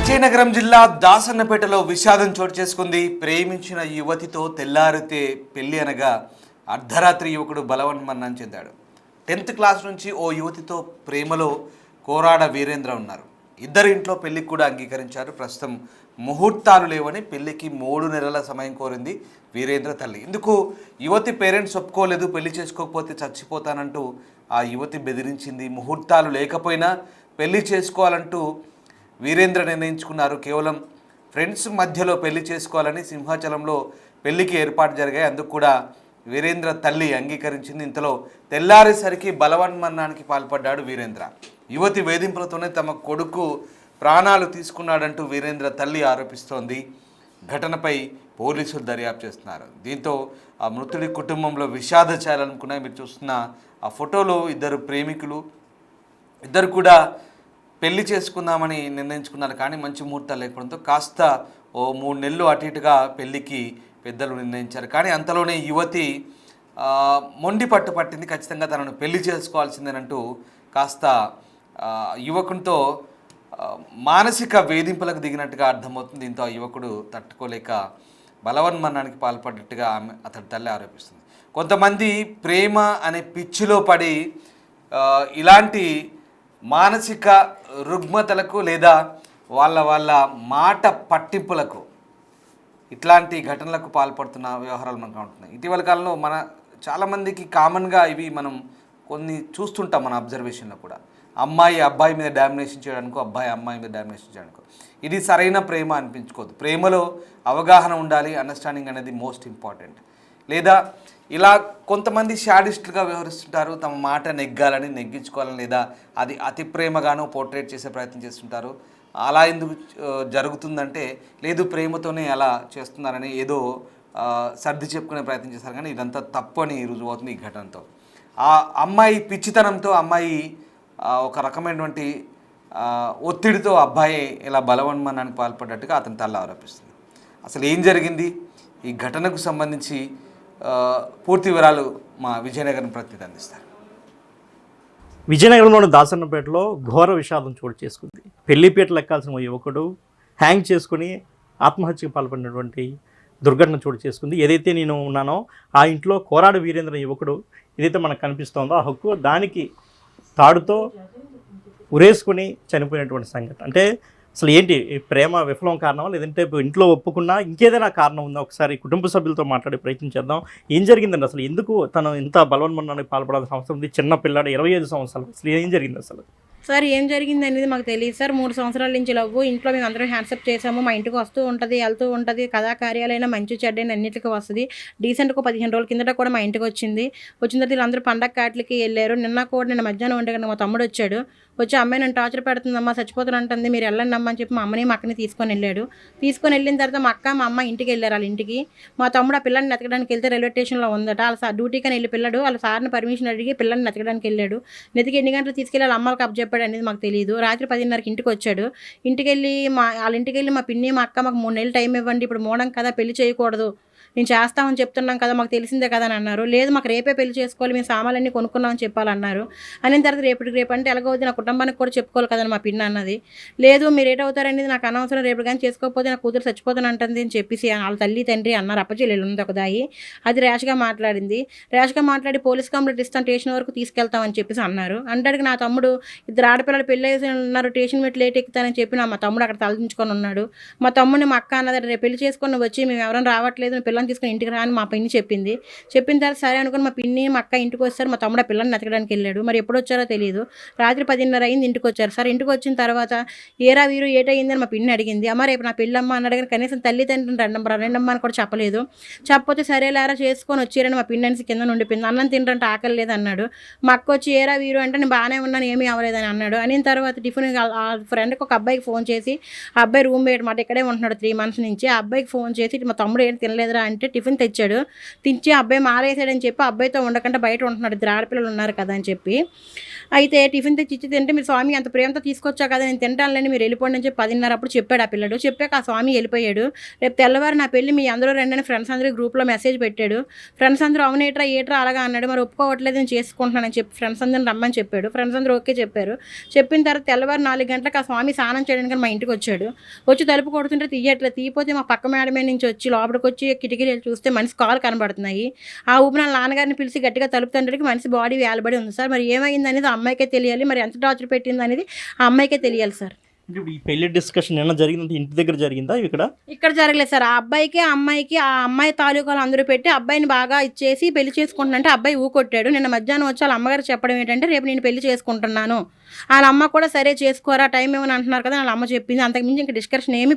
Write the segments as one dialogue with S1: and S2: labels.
S1: విజయనగరం జిల్లా దాసన్నపేటలో విషాదం చోటు చేసుకుంది. ప్రేమించిన యువతితో తెల్లారితే పెళ్లి అనగా అర్ధరాత్రి యువకుడు బలవన్మరణం చెందాడు. 10th క్లాస్ నుంచి ఓ యువతితో ప్రేమలో కోరాడ వీరేంద్ర ఉన్నారు. ఇద్దరు ఇంట్లో పెళ్లికి కూడా అంగీకరించారు. ప్రస్తుతం ముహూర్తాలు లేవని పెళ్లికి 3 నెలల సమయం కోరింది వీరేంద్ర తల్లి. ఇందుకు యువతి పేరెంట్స్ ఒప్పుకోలేదు. పెళ్లి చేసుకోకపోతే చచ్చిపోతానంటూ ఆ యువతి బెదిరించింది. ముహూర్తాలు లేకపోయినా పెళ్లి చేసుకోవాలంటూ వీరేంద్ర నిర్ణయించుకున్నారు. కేవలం ఫ్రెండ్స్ మధ్యలో పెళ్లి చేసుకోవాలని సింహాచలంలో పెళ్లికి ఏర్పాటు జరిగాయి. అందుకు కూడా వీరేంద్ర తల్లి అంగీకరించింది. ఇంతలో తెల్లారేసరికి బలవన్మరణానికి పాల్పడ్డాడు వీరేంద్ర. యువతి వేధింపులతోనే తమ కొడుకు ప్రాణాలు తీసుకున్నాడంటూ వీరేంద్ర తల్లి ఆరోపిస్తోంది. ఘటనపై పోలీసులు దర్యాప్తు చేస్తున్నారు. దీంతో ఆ మృతుడి కుటుంబంలో విషాద ఛాయలనుకున్నాయి. మీరు చూస్తున్న ఆ ఫోటోలో ఇద్దరు ప్రేమికులు, ఇద్దరు కూడా పెళ్లి చేసుకుందామని నిర్ణయించుకున్నారు. కానీ మంచి ముహూర్తాలు లేకపోవడంతో కాస్త ఓ 3 నెలలు అటు ఇటుగా పెళ్లికి పెద్దలు నిర్ణయించారు. కానీ అంతలోనే యువతి మొండి పట్టు పట్టింది. ఖచ్చితంగా తనను పెళ్లి చేసుకోవాల్సిందేనంటూ కాస్త యువకునితో మానసిక వేధింపులకు దిగినట్టుగా అర్థమవుతుంది. దీంతో ఆ యువకుడు తట్టుకోలేక బలవన్మరణానికి పాల్పడ్డట్టుగా అతడి తల్లి ఆరోపిస్తుంది. కొంతమంది ప్రేమ అనే పిచ్చిలో పడి ఇలాంటి మానసిక రుగ్మతలకు లేదా వాళ్ళ మాట పట్టింపులకు ఇట్లాంటి ఘటనలకు పాల్పడుతున్న వ్యవహారాలు మనకు ఉంటున్నాయి. ఇటీవల కాలంలో మన చాలామందికి కామన్గా ఇవి మనం కొన్ని చూస్తుంటాం మన అబ్జర్వేషన్లో కూడా. అమ్మాయి అబ్బాయి మీద డామినేషన్ చేయడానికో, అబ్బాయి అమ్మాయి మీద డామినేషన్ చేయడానికో ఇది సరైన ప్రేమ అనిపించుకోదు. ప్రేమలో అవగాహన ఉండాలి, అండర్స్టాండింగ్ అనేది మోస్ట్ ఇంపార్టెంట్. లేదా ఇలా కొంతమంది షాడిస్టులుగా వ్యవహరిస్తుంటారు. తమ మాట నెగ్గించుకోవాలని లేదా అది అతి ప్రేమగానో పోర్ట్రేట్ చేసే ప్రయత్నం చేస్తుంటారు. అలా ఎందుకు జరుగుతుందంటే లేదు ప్రేమతోనే అలా చేస్తున్నారని ఏదో సర్ది చెప్పుకునే ప్రయత్నం చేస్తారు. కానీ ఇదంతా తప్పు అని రుజువు అవుతుంది ఈ ఘటనతో. ఆ అమ్మాయి పిచ్చితనంతో అమ్మాయి ఒక రకమైనటువంటి ఒత్తిడితో అబ్బాయి ఇలా బలవన్మరణానికి పాల్పడ్డట్టుగా అతని తల్లి ఆరోపిస్తుంది. అసలు ఏం జరిగింది ఈ ఘటనకు సంబంధించి పూర్తి వివరాలు మా విజయనగరం ప్రతినిధి అందిస్తారు.
S2: విజయనగరంలోని దాసన్నపేటలో ఘోర విషాదం చోటు చేసుకుంది. పెళ్లిపీటలు ఎక్కాల్సిన ఓ యువకుడు హ్యాంగ్ చేసుకుని ఆత్మహత్యకు పాల్పడినటువంటి దుర్ఘటన చోటు చేసుకుంది. ఏదైతే నేను ఉన్నానో ఆ ఇంట్లో కోరాడ వీరేంద్ర యువకుడు ఏదైతే మనకు కనిపిస్తోందో ఆ హక్కు దానికి తాడుతో ఉరేసుకుని చనిపోయినటువంటి సంఘటన. అంటే అసలు ఏంటి ప్రేమ విఫలం కారణమా లేదంటే ఇంట్లో ఒప్పుకున్నా ఇంకేదైనా కారణం ఉందా? ఒకసారి కుటుంబ సభ్యులతో మాట్లాడే ప్రయత్నం చేద్దాం. ఏం జరిగిందండి అసలు? ఎందుకు తను ఇంత బలవన్మరణానికి పాల్పడాల్సిన అవసరం ఉంది? చిన్న పిల్లాడు 25 సంవత్సరాలు. అసలు ఏం జరిగింది అసలు?
S3: సార్ ఏం జరిగింది అనేది మాకు తెలియదు సార్. 3 సంవత్సరాల నుంచి లవ్వు. ఇంట్లో మేము అందరం హ్యాండ్సప్ చేసాము. మా ఇంటికి వస్తూ ఉంటుంది, వెళ్తూ ఉంటుంది. కథా కార్యాలైనా మంచి చెడ్డైనా అన్నింటికి వస్తుంది. డీసెంట్గా 15 రోజుల కిందట కూడా మా ఇంటికి వచ్చింది. వచ్చిన తర్వాత వీళ్ళందరూ పండగ కాట్లకి వెళ్ళారు. నిన్న కూడా నిన్న మధ్యాహ్నం 1 గంటకి మా తమ్ముడు వచ్చాడు. వచ్చి అమ్మాయి నన్ను టార్చర్ పెడుతుందమ్మా, చచ్చిపోతాను అంటుంది, మీరు వెళ్ళండి అమ్మ అని చెప్పి మా అమ్మని మా అక్కని తీసుకొని వెళ్ళాడు. తీసుకొని వెళ్ళిన తర్వాత మా అక్క మా అమ్మ ఇంటికి వెళ్ళారు. వాళ్ళ ఇంటికి మా తమ్ముడు ఆ పిల్లల్ని ఎతకడానికి వెళ్తే రైల్వే స్టేషన్లో ఉందట. వాళ్ళ డ్యూటీకి వెళ్ళి పిల్లడు వాళ్ళ సార్ని పర్మిషన్ అడిగి పిల్లల్ని ఎతకడానికి వెళ్ళాడు. నెతికి ఎన్ని గంటలు తీసుకెళ్ళి వాళ్ళ అమ్మకి అప్ చెప్పాడు అనేది మాకు తెలియదు. రాత్రి 10:30కి ఇంటికి వచ్చాడు. ఇంటికి వెళ్ళి వాళ్ళ ఇంటికి వెళ్ళి మా పిన్ని మా అక్క మాకు 3 నెలలు టైం ఇవ్వండి, ఇప్పుడు మోడం కదా పెళ్లి చేయకూడదు, నేను చేస్తామని చెప్తున్నాం కదా, మాకు తెలిసిందే కదా అని అన్నారు. లేదు మాకు రేపే పెళ్లి చేసుకోవాలి, మేము సామాన్లన్నీ కొనుక్కున్నామని చెప్పాలన్నారు. అనిన తర్వాత రేపు అంటే ఎలాగవుతుంది, నా కుటుంబానికి కూడా చెప్పుకోవాలి కదని మా పిన్న అన్నది. లేదు మీరు ఏటవుతారనేది నాకు అనవసరం, రేపు కానీ చేసుకోకపోతే నా కూతురు చచ్చిపోతాను అంటుంది అని చెప్పేసి వాళ్ళ తల్లి తండ్రి అన్నారు. అప్పచెల్లెలు ఉంది ఒక దాయి. అది ర్యాష్గా మాట్లాడింది. ర్యాష్గా మాట్లాడి పోలీస్ కంప్లైంట్ ఇస్తాం, స్టేషన్ వరకు తీసుకెళ్తామని చెప్పేసి అన్నారు. అంటే నా తమ్ముడు ఇద్దరు ఆడపిల్లలు పెళ్ళి ఉన్నారు, స్టేషన్ పెట్టి లేట్ ఎక్కుతానని చెప్పి మా తమ్ముడు అక్కడ తలదించుకొని ఉన్నాడు. మా తమ్ముడిని మా అక్క అన్నది రేపు పెళ్లి చేసుకొని వచ్చి మేము ఎవరైనా రావట్లేదు, పిల్లల్ని తీసుకుని ఇంటికి రాని మా పిన్ని చెప్పింది. చెప్పిన తర్వాత సరే అనుకుని మా పిన్ని మా అక్క ఇంటికి వచ్చారు. మా తమ్ముడు ఆ పిల్లల్ని ఎతకడానికి వెళ్ళాడు. మరి ఎప్పుడు వచ్చారో తెలియదు. రాత్రి 10:30 అయింది ఇంటికి వచ్చారు. సార్ ఇంటికి వచ్చిన తర్వాత ఏరా వీరు ఏటయిందని మా పిన్ని అడిగింది. అమ్మ రేపు నా పెళ్ళమ్మ అన్నాడు. కానీ కనీసం తల్లిదండ్రులు రెండమ్మ అని కూడా చెప్పలేదు. చెప్పకపోతే సరేలేరా చేసుకొని వచ్చారని మా పిన్ని అనేసి కింద ఉండిపోయింది. అన్నం తినరంటే ఆకలి లేదు అన్నాడు. మా అక్క వచ్చి ఏరా వీరు అంటే నేను బాగానే ఉన్నాను, ఏమీ అవ్వలేదని అన్నాడు. అయిన తర్వాత టిఫిన్ ఆ ఫ్రెండ్కి ఒక అబ్బాయికి ఫోన్ చేసి, ఆ అబ్బాయి రూమ్మేట్ మాట ఇక్కడే ఉంటున్నాడు 3 months నుంచి. ఆ అబ్బాయికి ఫోన్ చేసి మా తమ్ముడు ఏంటి తినలేదురా అంటే టిఫిన్ తెచ్చాడు. తించి అబ్బాయి మారేసాడని చెప్పి అబ్బాయితో ఉండకుండా బయట ఉంటున్నాడు, ఇద్దరు ఆడపిల్లలు ఉన్నారు కదా అని చెప్పి. అయితే టిఫిన్ తెచ్చి ఇచ్చి తింటే, మీరు స్వామి అంత ప్రేమతో తీసుకొచ్చా కదా, నేను తింటానులేండి మీరు వెళ్ళిపోండి అని చెప్పి 10:30 అప్పుడు చెప్పాడు ఆ పిల్లడు. చెప్పాక ఆ స్వామి వెళ్ళిపోయాడు. రేపు తెల్లవారు నా పెళ్ళి మీ అందరూ రండి అని ఫ్రెండ్స్ అందరూ గ్రూప్లో మెసేజ్ పెట్టాడు. ఫ్రెండ్స్ అందరూ అవునేట్రా ఏట్రా అలాగా అన్నాడు. మరి ఒప్పుకోవట్లేదు నేను చేసుకుంటున్నానని చెప్పి ఫ్రెండ్స్ అందరూ రమ్మని చెప్పాడు. ఫ్రెండ్స్ అందరూ ఓకే చెప్పారు. చెప్పిన తర్వాత తెల్లవారు 4 గంటలకు ఆ స్వామి స్నానం చేయడానికి మా ఇంటికి వచ్చాడు. వచ్చి తలుపు కొడుతుంటే తీయట్లేదు. తీయపోతే మా పక్క మేడమే నుంచి వచ్చి లోపలికి వచ్చి కిటికీలు చూస్తే మనిషి కాలు కనబడుతున్నాయి. ఆ ఊపిన నాన్నగారిని పిలిచి గట్టిగా తలుపు తండ్రికి మనిషి బాడీ వేలబడి ఉంది సార్. మరి ఏమైంది అనేది ఆ అమ్మాయికే తెలియాలి. మరి ఎంత టార్చర్ పెట్టింది అనేది ఆ అమ్మాయికే తెలియాలి సార్.
S2: ఇప్పుడు ఈ పెళ్లి డిస్కషన్ ఏమైనా జరిగింది, ఇంటి దగ్గర జరిగిందా ఇక్కడ
S3: జరగలేదు సార్. ఆ అబ్బాయికి ఆ అమ్మాయికి ఆ అమ్మాయి తాలూకాలు అందరూ పెట్టి అబ్బాయిని బాగా ఇచ్చేసి పెళ్లి చేసుకుంటున్నంటే అబ్బాయి ఊకొట్టాడు. నిన్న మధ్యాహ్నం వచ్చి వాళ్ళ అమ్మగారు చెప్పడం ఏంటంటే, రేపు నేను పెళ్లి చేసుకుంటున్నాను. వాళ్ళ అమ్మ కూడా సరే చేసుకోరా టైం ఏమని అంటున్నారు కదా వాళ్ళ అమ్మ చెప్పింది. అంతకుమించి ఇంకా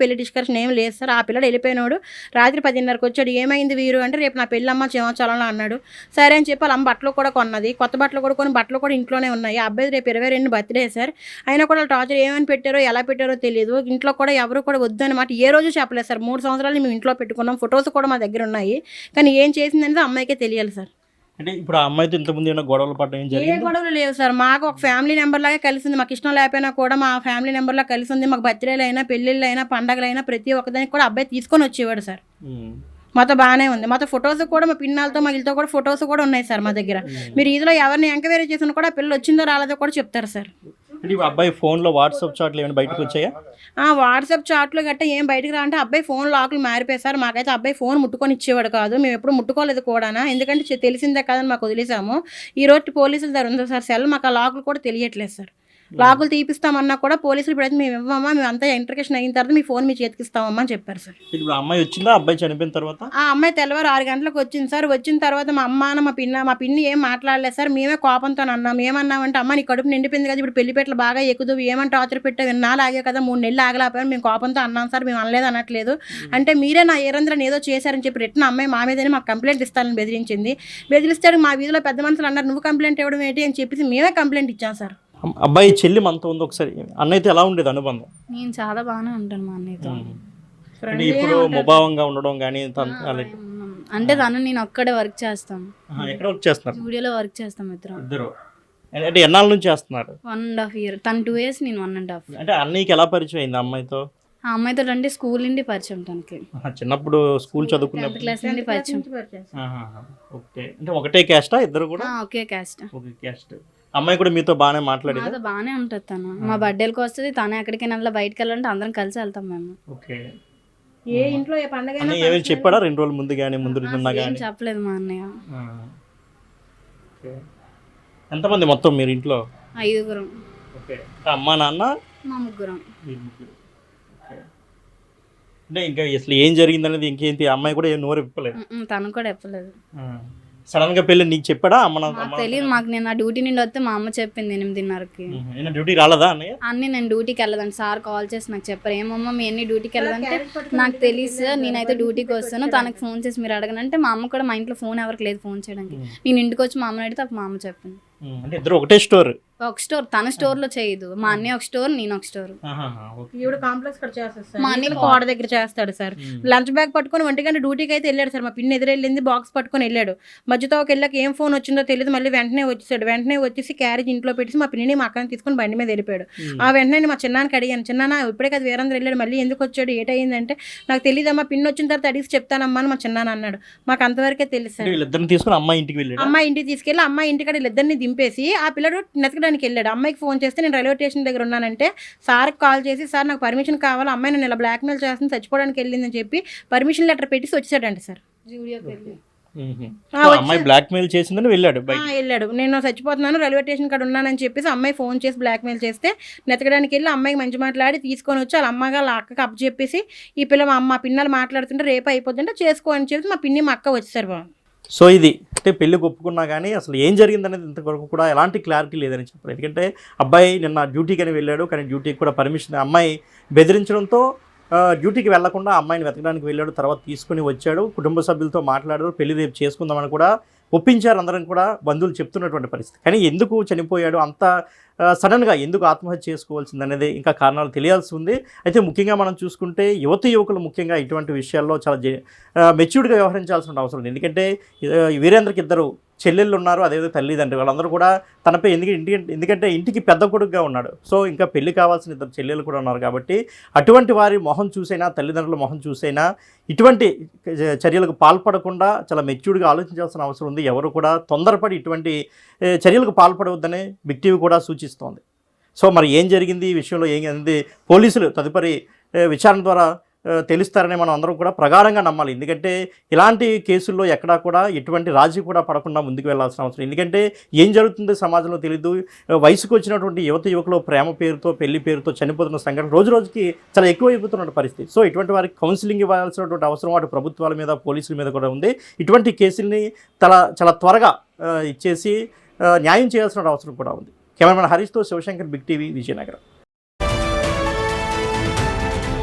S3: పెళ్లి డిస్కషన్ ఏమి లేదు సార్. ఆ పిల్లడు వెళ్ళిపోయినాడు. రాత్రి 10:30కి వచ్చాడు. ఏమైంది వీరు అంటే, రేపు నా పెళ్ళి అమ్మ చేయించాలని అన్నాడు. సరే అని చెప్పి వాళ్ళ అమ్మ బట్టలు కూడా కొన్నది. కొత్త బట్టలు కూడా కొని బట్టలు కూడా ఇంట్లోనే ఉన్నాయి. ఆ అబ్బాయి రేపు 22 బర్త్డే సార్. అయినా కూడా టార్చర్ ఏమని పెట్టారో ఎలా పెట్టారో తెలియదు. ఇంట్లో కూడా ఎవరు కూడా వద్దు అనమాట ఏ రోజు చెప్పలేదు సార్. 3 సంవత్సరాలు మేము ఇంట్లో పెట్టుకున్నాం. ఫొటోస్ కూడా మా దగ్గర ఉన్నాయి. కానీ ఏం చేసిందనేది అమ్మాయికే తెలియాలి సార్.
S2: అంటే ఇప్పుడు ఆ అమ్మాయితో ఇంతకుముందు ఏమైనా గొడవలు పడడం
S3: ఏ గొడవలు లేవు సార్. మాకు ఒక ఫ్యామిలీ నెంబర్ లాగా కలిసింది. మాకు ఇష్టం లేకపోయినా కూడా మా ఫ్యామిలీ నెంబర్లా కలిసి ఉంది. మాకు బర్త్డేలు అయినా పెళ్ళిళ్ళు అయినా పండగలైనా ప్రతి ఒక్కదానికి కూడా అబ్బాయి తీసుకొని వచ్చేవాడు సార్. మాతో బాగానే ఉంది. మాతో ఫొటోస్ కూడా మా పిన్నాలతో మా వీళ్ళతో కూడా ఫొటోస్ కూడా ఉన్నాయి సార్ మా దగ్గర. మీరు ఇదిలో ఎవరిని ఎంక్వైరీ చేసినా కూడా పిల్లలు వచ్చిందో రాలేదో కూడా చెప్తారు సార్.
S2: అంటే అబ్బాయి ఫోన్లో వాట్సాప్ చాట్లు ఏమైనా బయటకు వచ్చాయా?
S3: వాట్సాప్ చాట్లు గట్ట ఏం బయటకు రా అంటే అబ్బాయి ఫోన్ లాకులు మారిపోయాయి సార్. మాకైతే అబ్బాయి ఫోన్ ముట్టుకొని ఇచ్చేవాడు కాదు. మేము ఎప్పుడు ముట్టుకోలేదు కూడా. ఎందుకంటే తెలిసిందే కదని మాకు వదిలేసాము. ఈ రోజు పోలీసుల దగ్గర ఉంది సార్ సెల్. మాకు ఆ లాకులు కూడా తెలియట్లేదు సార్. లాకులు తీపిస్తామన్నా కూడా పోలీసులు ఇప్పుడైతే మేము ఇవ్వమా, మేము అంతా ఇంటర్కేషన్ అయిన తర్వాత మీ ఫోన్ మీ చేతికి ఇస్తామమ్మా అని చెప్పారు సార్.
S2: ఇప్పుడు అమ్మాయి వచ్చిందా అబ్బాయి చనిపోయిన తర్వాత?
S3: ఆ అమ్మాయి తెల్లవారు 6 గంటలకు వచ్చింది సార్. వచ్చిన తర్వాత మా అమ్మ మా పిన్ని ఏం మాట్లాడలేదు సార్. మేమే కోపంతో అన్నాం. ఏమన్నామంటే, అమ్మ నీ కడుపు నిండిపోయింది కదా, ఇప్పుడు పెళ్లిపేటలు బాగా ఎక్కుదు, ఏమంటే టార్చర్ పెట్టావు, 2 నెలలు ఆగే కదా, 3 నెలలు ఆగలేకపోయాను, మేము కోపంతో అన్నాం సార్, మేము అనలేదు. అంటే మీరే నా ఏరంధ్రని ఏదో చేశారని చెప్పి రిటర్న్ అమ్మాయి మా మీదనే మాకు కంప్లైంట్ ఇస్తానని బెదిరించింది. బెదిరిస్తాడు మా వీధిలో పెద్ద మనుషులు అన్నారు, నువ్వు కంప్లైంట్ ఇవ్వడం ఏంటి అని చెప్పేసి మేమే కంప్లైంట్ ఇచ్చాం సార్.
S2: అబ్బాయి చెల్లి మనతో ఉంది. ఒకసారి అన్నయ్యతో ఎలా ఉండేది అనుబంధం?
S4: నేను చాలా బాగానే ఉంటాను మా అన్నయ్యతో.
S2: అంటే ఇప్పుడు ముభావంగా ఉండడం కానీ
S4: అంటే తను నేను ఒక్కడే వర్క్ చేస్తాను.
S2: ఎక్కడ వర్క్ చేస్తున్నారు?
S4: స్టూడియోలో వర్క్ చేస్తాం ఇద్దరు.
S2: అంటే ఎన్నాళ్ళ నుంచి చేస్తున్నారు?
S4: 1.5 year. తను 2 years, నేను 1.5.
S2: అంటే అన్నయ్యకి ఎలా పరిచయం అయింది అమ్మాయితో?
S4: ఆ అమ్మాయితో అంటే స్కూల్ నుండి పరిచయం. తనకి
S2: చిన్నప్పుడు స్కూల్ చదువుకున్నప్పుడు
S4: 10th class నుండి పరిచయం.
S2: ఓకే. అంటే ఒకటే క్యాస్టా ఇద్దరు కూడా?
S4: ఒకే క్యాస్ట్.
S2: Okay caste. అమ్మాయి కూడా మీతో బాగానే మాట్లాడేది?
S4: మాతో బాగానే ఉంటుంది తను. మా బర్త్డేలకు వస్తుంది. తను ఎక్కడికైనా బయటకు వెళ్ళాలంటే అందరం కలిసి వెళ్తాం మేము.
S2: ఓకే.
S3: ఏ ఇంట్లో ఏ పండుగ
S2: ఏమేమి చెప్పాడా 2 రోజుల ముందు కానీ ముందు
S4: ఏం చెప్పలేదు మా అన్నయ్య.
S2: ఎంతమంది మొత్తం మీరు ఇంట్లో?
S4: 5గురం.
S2: ఓకే. అమ్మా నాన్న
S4: మా ముగ్గురం.
S2: అంటే ఇంకా అసలు ఏం జరిగింది అనేది ఇంకేంటి అమ్మాయి కూడా ఏం నోరు ఇప్పలేదు?
S4: తను కూడా చెప్పలేదు.
S2: సడన్ గా పెళ్ళి నీకు చెప్పాడా?
S4: నాకు తెలియదు. మాకు నేను ఆ డ్యూటీ నుండి వస్తే మా అమ్మ చెప్పింది 8:30కి.
S2: డ్యూటీ రాలేదా అన్నయ్య? నేను
S4: డ్యూటీకి వెళ్ళదండి. సార్ కాల్ చేసి నాకు చెప్పారు, ఏమమ్మా మీ అన్ని డ్యూటీకి వెళ్ళదంటే, నాకు తెలియదు నేనైతే డ్యూటీకి వస్తాను, తనకు ఫోన్ చేసి మీరు అడగనంటే, మా అమ్మ కూడా మా ఇంట్లో ఫోన్ ఎవరికి లేదు ఫోన్ చేయడానికి. నేను ఇంటికి వచ్చి మా అమ్మని అడిగితే అప్పుడు మా అమ్మ చెప్పింది.
S2: అంటే ఇద్దరు ఒకటే స్టోర్?
S4: ఒక స్టోర్. తన స్టోర్ లో చేయదు. మా అన్నయ్య ఒక స్టోర్, నేను ఒక స్టోర్.
S3: ఈవిడ కాంప్లెక్స్ కూడా చేస్తారు సార్. మా అన్నయ్య కోడ దగ్గర చేస్తాడు సార్. లంచ్ బ్యాగ్ పట్టుకొని 1 గంట డ్యూటీకి అయితే వెళ్ళాడు సార్. మా పిన్ని ఎదురెళ్ళింది, బాక్స్ పట్టుకొని వెళ్ళాడు. మధ్యతో ఒక వెళ్ళాక ఏం ఫోన్ వచ్చిందో తెలియదు. మళ్ళీ వెంటనే వచ్చేసాడు. వెంటనే వచ్చేసి క్యారేజ్ ఇంట్లో పెట్టేసి మా పిన్నిని మా అక్కని తీసుకొని బండి మీద వెళ్ళిపోయాడు. ఆ వెంటనే మా చిన్నానికి అడిగాను, చిన్నాన్న ఇప్పుడే కదా వీరందరూ వెళ్ళాడు, మళ్ళీ ఎందుకు వచ్చాడు, ఏటయిందంటే, నాకు తెలియదమ్మా, పిన్ని వచ్చిన తర్వాత అడిగి చెప్తానమ్మా అని మా చిన్నాన్న అన్నాడు. మాకు అంతవరకే తెలుసు సార్.
S2: అమ్మాయి ఇంటికి వెళ్ళాడు.
S3: అమ్మాయి ఇంటికి తీసుకెళ్ళి అమ్మాయి ఇంటికాడ వీళ్ళిద్దరిని దింపేసి ఆ పిల్లడు నెతకడానికి వెళ్ళాడు. అమ్మాయికి ఫోన్ చేస్తే నేను రైల్వే స్టేషన్ దగ్గర ఉన్నానంటే సార్కి కాల్ చేసి, సార్ నాకు పర్మిషన్ కావాలి, అమ్మాయి నన్ను ఇలా బ్లాక్మెయిల్ చేస్తుంది, చచ్చిపోవడానికి వెళ్ళిందని చెప్పి పర్మిషన్ లెటర్ పెట్టి వచ్చాడంట సార్.
S2: అమ్మాయి బ్లాక్మెయిల్ చేసిందని వెళ్ళాడు.
S3: నేను చచ్చిపోతున్నాను రైల్వే స్టేషన్ కాడ ఉన్నానని చెప్పేసి అమ్మాయి ఫోన్ చేసి బ్లాక్మెయిల్ చేస్తే నెతకడానికి వెళ్ళి అమ్మాయికి మంచి మాట్లాడి తీసుకొని వచ్చి వాళ్ళ అమ్మగా వాళ్ళ అక్కకి అప్ చెప్పేసి, ఈ పిల్ల మా అమ్మ పిన్నలు మాట్లాడుతుంటే రేపు అయిపోతుంటే చేసుకో అని చెప్పి మా పిన్ని మా అక్క వచ్చేసారు బాబు.
S2: సో ఇది అంటే పెళ్లి ఒప్పుకున్నా కానీ అసలు ఏం జరిగిందనేది ఇంతవరకు కూడా ఎలాంటి క్లారిటీ లేదని చెప్పారు. ఎందుకంటే అబ్బాయి నిన్న డ్యూటీకి అని వెళ్ళాడు, కానీ డ్యూటీకి కూడా పర్మిషన్ అమ్మాయి బెదిరించడంతో డ్యూటీకి వెళ్లకుండా అమ్మాయిని వెతకడానికి వెళ్ళాడు, తర్వాత తీసుకుని వచ్చాడు, కుటుంబ సభ్యులతో మాట్లాడారు, పెళ్లి రేపు చేసుకుందామని కూడా ఒప్పించారు అందరం కూడా బంధువులు చెప్తున్నటువంటి పరిస్థితి. కానీ ఎందుకు చనిపోయాడు అంత సడన్గా, ఎందుకు ఆత్మహత్య చేసుకోవాల్సింది అనేది ఇంకా కారణాలు తెలియాల్సి ఉంది. అయితే ముఖ్యంగా మనం చూసుకుంటే యువకులు ముఖ్యంగా ఇటువంటి విషయాల్లో చాలా మెచ్యూర్డ్గా వ్యవహరించాల్సిన అవసరం ఉంది. ఎందుకంటే వీరేంద్రకి ఇద్దరు చెల్లెళ్ళు ఉన్నారు, అదేవిధంగా తల్లిదండ్రులు, వాళ్ళందరూ కూడా తనపై ఎందుకంటే ఇంటికి పెద్ద కొడుకుగా ఉన్నాడు. సో ఇంకా పెళ్లి కావాల్సిన ఇద్దరు చెల్లెళ్ళు కూడా ఉన్నారు కాబట్టి అటువంటి వారి మొహం చూసైనా, తల్లిదండ్రుల మొహం చూసైనా ఇటువంటి చర్యలకు పాల్పడకుండా చాలా మెచ్యూర్డ్గా ఆలోచించాల్సిన అవసరం ఉంది. ఎవరు కూడా తొందరపడి ఇటువంటి చర్యలకు పాల్పడవద్దని బిగ్ టీవీ కూడా సూచిస్తోంది. సో మరి ఏం జరిగింది, ఈ విషయంలో ఏం జరిగింది, పోలీసులు తదుపరి విచారణ ద్వారా తెలుస్తారని మనం అందరం కూడా ప్రగాఢంగా నమ్మాలి. ఎందుకంటే ఇలాంటి కేసుల్లో ఎక్కడా కూడా ఎటువంటి రాజీ కూడా పడకుండా ముందుకు వెళ్లాల్సిన అవసరం. ఎందుకంటే ఏం జరుగుతుందో సమాజంలో తెలియదు. వయసుకు వచ్చినటువంటి యువకులు ప్రేమ పేరుతో, పెళ్లి పేరుతో చనిపోతున్న సంఘటన రోజు రోజుకి చాలా ఎక్కువైపోతున్న పరిస్థితి. సో ఇటువంటి వారికి కౌన్సిలింగ్ ఇవ్వాల్సినటువంటి అవసరం అటు ప్రభుత్వాల మీద, పోలీసుల మీద కూడా ఉంది. ఇటువంటి కేసుల్ని చాలా త్వరగా ఇచ్చేసి న్యాయం చేయాల్సిన అవసరం కూడా ఉంది. కెమెరామెన్ హరీష్తో శివశంకర్, బిగ్ టీవీ, విజయనగరం.